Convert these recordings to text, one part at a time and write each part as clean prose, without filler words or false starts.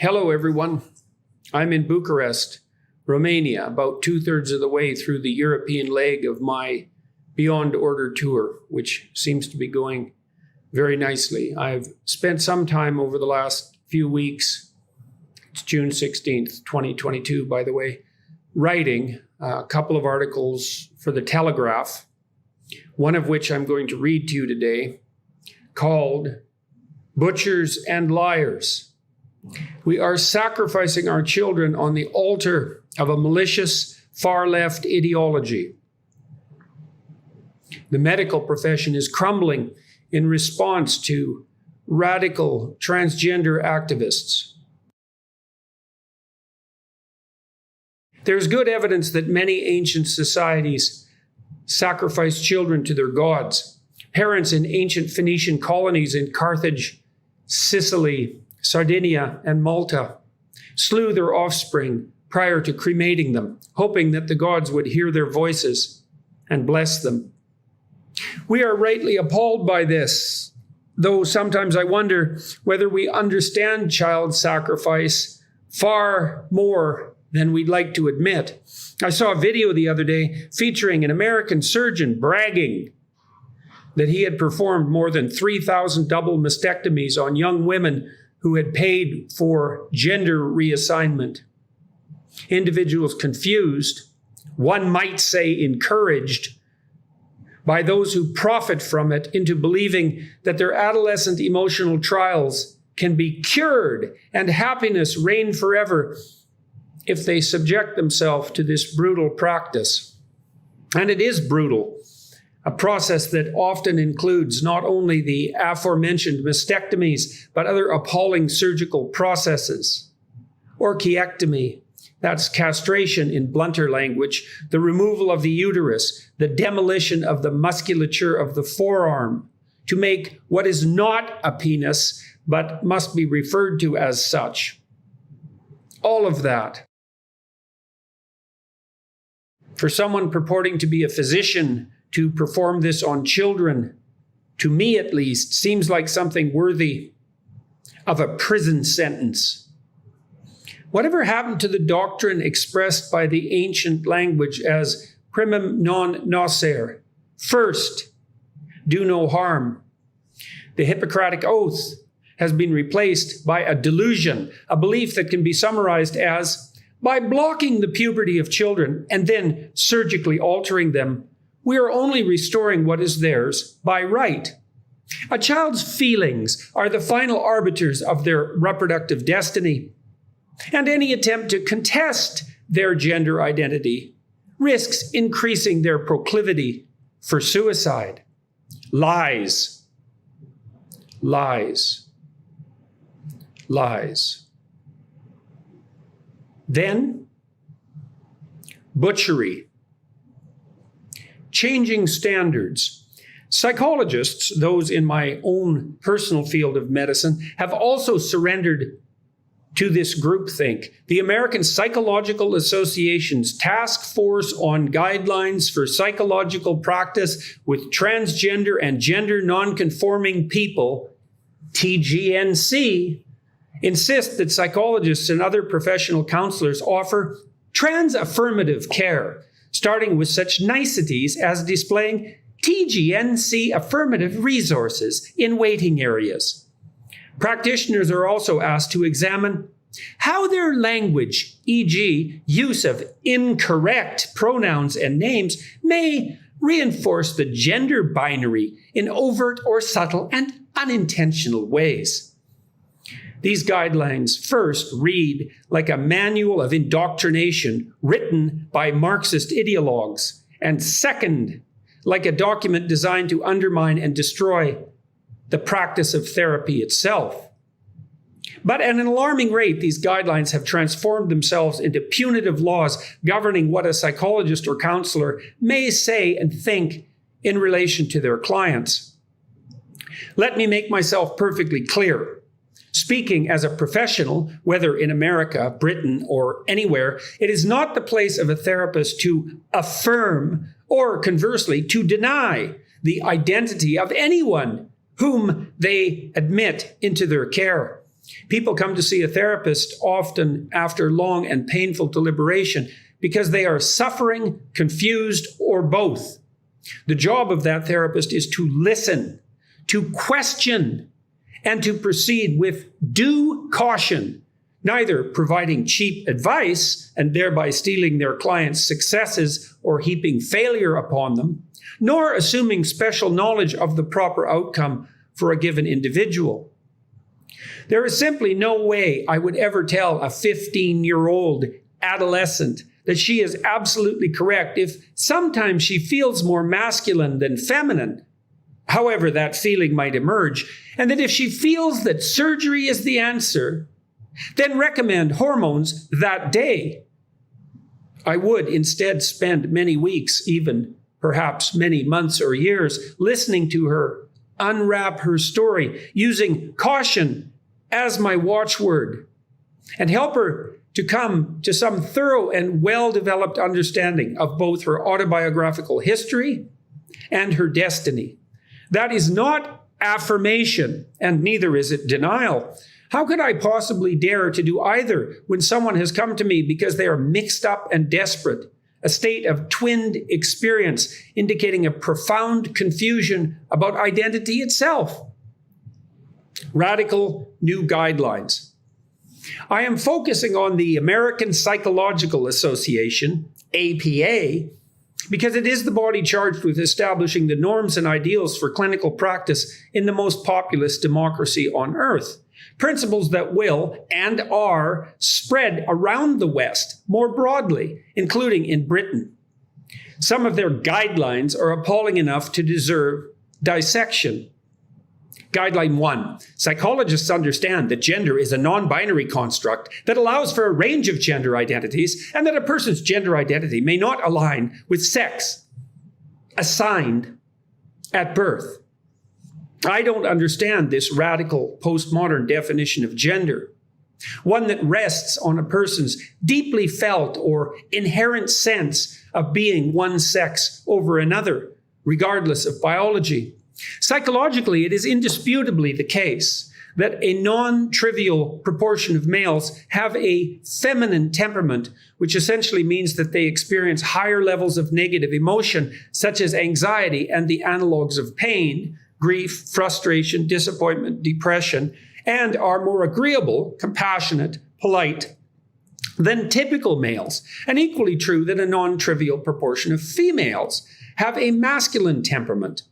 Hello, everyone. I'm in Bucharest, Romania, about 2/3 of the way through the European leg of my Beyond Order tour, which seems to be going very nicely. I've spent some time over the last few weeks, it's June 16th, 2022, by the way, writing a couple of articles for the Telegraph, one of which I'm going to read to you today, called Butchers and Liars. We are sacrificing our children on the altar of a malicious far-left ideology. The medical profession is crumbling in response to radical transgender activists. There's good evidence that many ancient societies sacrificed children to their gods. Parents in ancient Phoenician colonies in Carthage, Sicily, Sardinia, and Malta slew their offspring prior to cremating them, hoping that the gods would hear their voices and bless them. We are rightly appalled by this, though sometimes I wonder whether we understand child sacrifice far more than we'd like to admit. I saw a video the other day featuring an American surgeon bragging that he had performed more than 3,000 double mastectomies on young women who had paid for gender reassignment. Individuals confused, one might say encouraged, by those who profit from it into believing that their adolescent emotional trials can be cured and happiness reign forever if they subject themselves to this brutal practice. And it is brutal. A process that often includes not only the aforementioned mastectomies, but other appalling surgical processes. Orchiectomy, that's castration in blunter language, the removal of the uterus, the demolition of the musculature of the forearm to make what is not a penis, but must be referred to as such. All of that. For someone purporting to be a physician, to perform this on children, to me at least, seems like something worthy of a prison sentence. Whatever happened to the doctrine expressed by the ancient language as primum non nocere, first, do no harm? The Hippocratic Oath has been replaced by a delusion, a belief that can be summarized as, by blocking the puberty of children and then surgically altering them, we are only restoring what is theirs by right. A child's feelings are the final arbiters of their reproductive destiny, and any attempt to contest their gender identity risks increasing their proclivity for suicide. Lies. Lies. Lies. Then, butchery. Changing standards. Psychologists, those in my own personal field of medicine, have also surrendered to this groupthink. The American Psychological Association's Task Force on Guidelines for Psychological Practice with Transgender and Gender Nonconforming People, TGNC, insist that psychologists and other professional counselors offer trans-affirmative care, starting with such niceties as displaying TGNC affirmative resources in waiting areas. Practitioners are also asked to examine how their language, e.g., use of incorrect pronouns and names, may reinforce the gender binary in overt or subtle and unintentional ways. These guidelines first read like a manual of indoctrination written by Marxist ideologues, and second, like a document designed to undermine and destroy the practice of therapy itself. But at an alarming rate, these guidelines have transformed themselves into punitive laws governing what a psychologist or counselor may say and think in relation to their clients. Let me make myself perfectly clear. Speaking as a professional, whether in America, Britain, or anywhere, it is not the place of a therapist to affirm or conversely to deny the identity of anyone whom they admit into their care. People come to see a therapist often after long and painful deliberation because they are suffering, confused, or both. The job of that therapist is to listen, to question, and to proceed with due caution, neither providing cheap advice and thereby stealing their clients' successes or heaping failure upon them, nor assuming special knowledge of the proper outcome for a given individual. There is simply no way I would ever tell a 15-year-old adolescent that she is absolutely correct if sometimes she feels more masculine than feminine, however that feeling might emerge, and that if she feels that surgery is the answer, then recommend hormones that day. I would instead spend many weeks, even perhaps many months or years, listening to her unwrap her story, using caution as my watchword, and help her to come to some thorough and well-developed understanding of both her autobiographical history and her destiny. That is not affirmation, and neither is it denial. How could I possibly dare to do either when someone has come to me because they are mixed up and desperate, a state of twinned experience indicating a profound confusion about identity itself? Radical new guidelines. I am focusing on the American Psychological Association, APA, because it is the body charged with establishing the norms and ideals for clinical practice in the most populous democracy on earth. Principles that will and are spread around the West more broadly, including in Britain. Some of their guidelines are appalling enough to deserve dissection. Guideline 1. Psychologists understand that gender is a non-binary construct that allows for a range of gender identities and that a person's gender identity may not align with sex assigned at birth. I don't understand this radical postmodern definition of gender, one that rests on a person's deeply felt or inherent sense of being one sex over another, regardless of biology. Psychologically, it is indisputably the case that a non-trivial proportion of males have a feminine temperament, which essentially means that they experience higher levels of negative emotion, such as anxiety and the analogs of pain, grief, frustration, disappointment, depression, and are more agreeable, compassionate, polite than typical males. And equally true that a non-trivial proportion of females have a masculine temperament.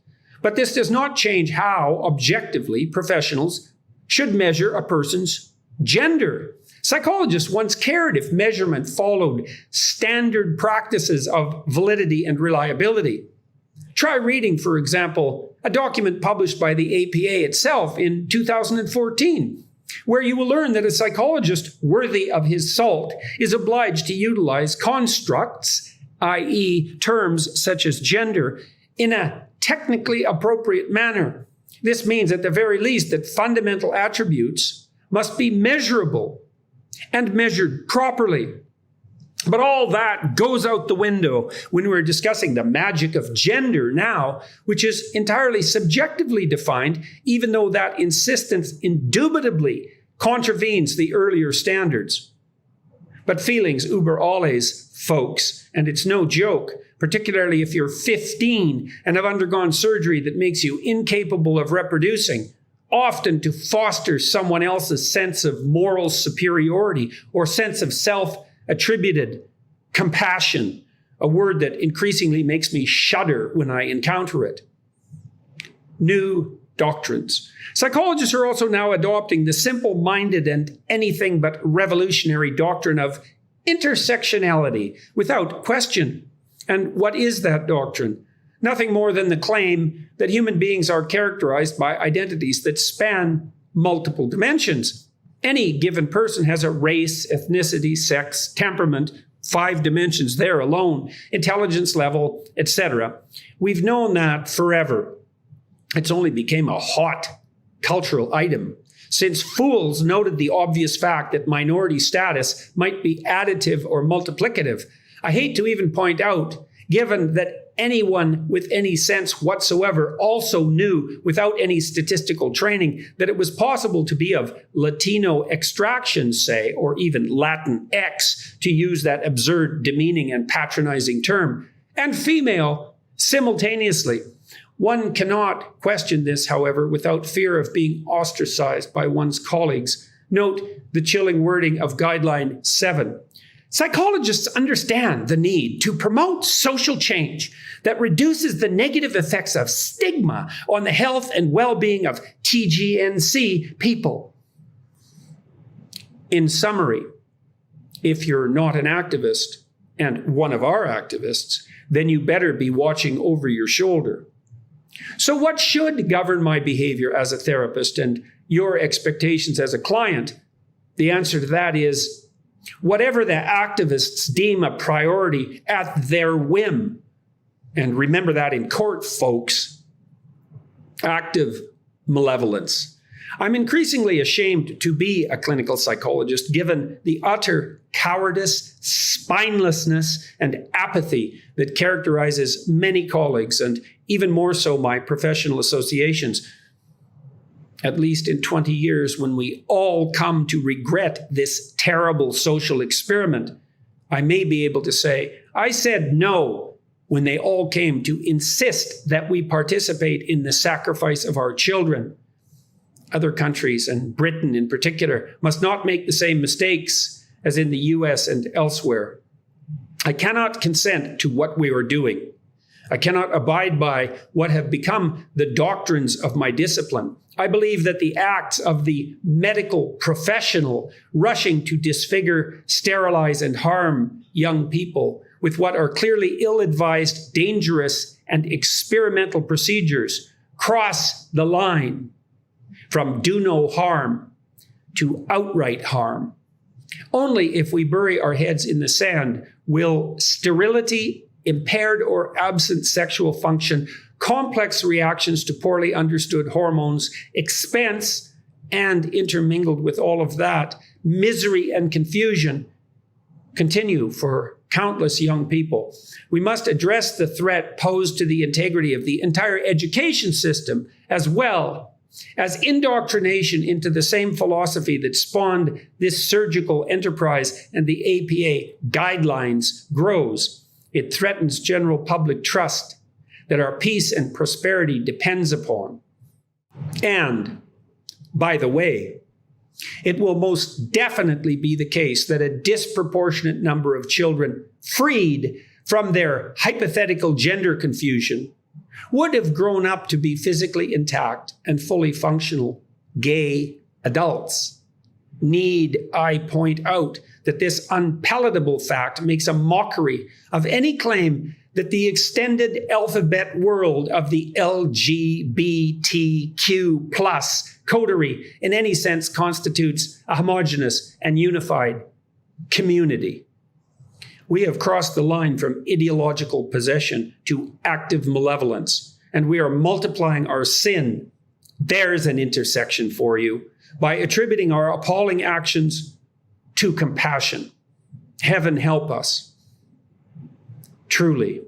But this does not change how, objectively, professionals should measure a person's gender. Psychologists once cared if measurement followed standard practices of validity and reliability. Try reading, for example, a document published by the APA itself in 2014, where you will learn that a psychologist worthy of his salt is obliged to utilize constructs, i.e., terms such as gender, in a technically appropriate manner. This means at the very least that fundamental attributes must be measurable and measured properly. But all that goes out the window when we're discussing the magic of gender now, which is entirely subjectively defined, even though that insistence indubitably contravenes the earlier standards. But feelings über alles, folks, and it's no joke, particularly if you're 15 and have undergone surgery that makes you incapable of reproducing, often to foster someone else's sense of moral superiority or sense of self-attributed compassion, a word that increasingly makes me shudder when I encounter it. New doctrines. Psychologists are also now adopting the simple-minded and anything but revolutionary doctrine of intersectionality without question. And what is that doctrine? Nothing more than the claim that human beings are characterized by identities that span multiple dimensions. Any given person has a race, ethnicity, sex, temperament, 5 dimensions there alone, intelligence level, etc. We've known that forever. It's only became a hot cultural item since fools noted the obvious fact that minority status might be additive or multiplicative. I hate to even point out, given that anyone with any sense whatsoever also knew, without any statistical training, that it was possible to be of Latino extraction, say, or even Latin X, to use that absurd, demeaning, and patronizing term, and female simultaneously. One cannot question this, however, without fear of being ostracized by one's colleagues. Note the chilling wording of Guideline 7. Psychologists understand the need to promote social change that reduces the negative effects of stigma on the health and well-being of TGNC people. In summary, if you're not an activist and one of our activists, then you better be watching over your shoulder. So what should govern my behavior as a therapist and your expectations as a client? The answer to that is whatever the activists deem a priority at their whim. And remember that in court, folks. Active malevolence. I'm increasingly ashamed to be a clinical psychologist, given the utter cowardice, spinelessness, and apathy that characterizes many colleagues, and even more so my professional associations. At least in 20 years, when we all come to regret this terrible social experiment, I may be able to say, I said no when they all came to insist that we participate in the sacrifice of our children. Other countries, and Britain in particular, must not make the same mistakes as in the US and elsewhere. I cannot consent to what we are doing. I cannot abide by what have become the doctrines of my discipline. I believe that the acts of the medical professional rushing to disfigure, sterilize, and harm young people with what are clearly ill-advised, dangerous, and experimental procedures cross the line from do no harm to outright harm. Only if we bury our heads in the sand will sterility, impaired or absent sexual function, complex reactions to poorly understood hormones, expense, and intermingled with all of that, misery and confusion continue for countless young people. We must address the threat posed to the integrity of the entire education system, as well as indoctrination into the same philosophy that spawned this surgical enterprise and the APA guidelines grows. It threatens general public trust that our peace and prosperity depends upon. And, by the way, it will most definitely be the case that a disproportionate number of children freed from their hypothetical gender confusion would have grown up to be physically intact and fully functional gay adults. Need I point out that this unpalatable fact makes a mockery of any claim that the extended alphabet world of the LGBTQ plus coterie in any sense constitutes a homogeneous and unified community. We have crossed the line from ideological possession to active malevolence, and we are multiplying our sin. There's an intersection for you, by attributing our appalling actions to compassion. Heaven help us. Truly.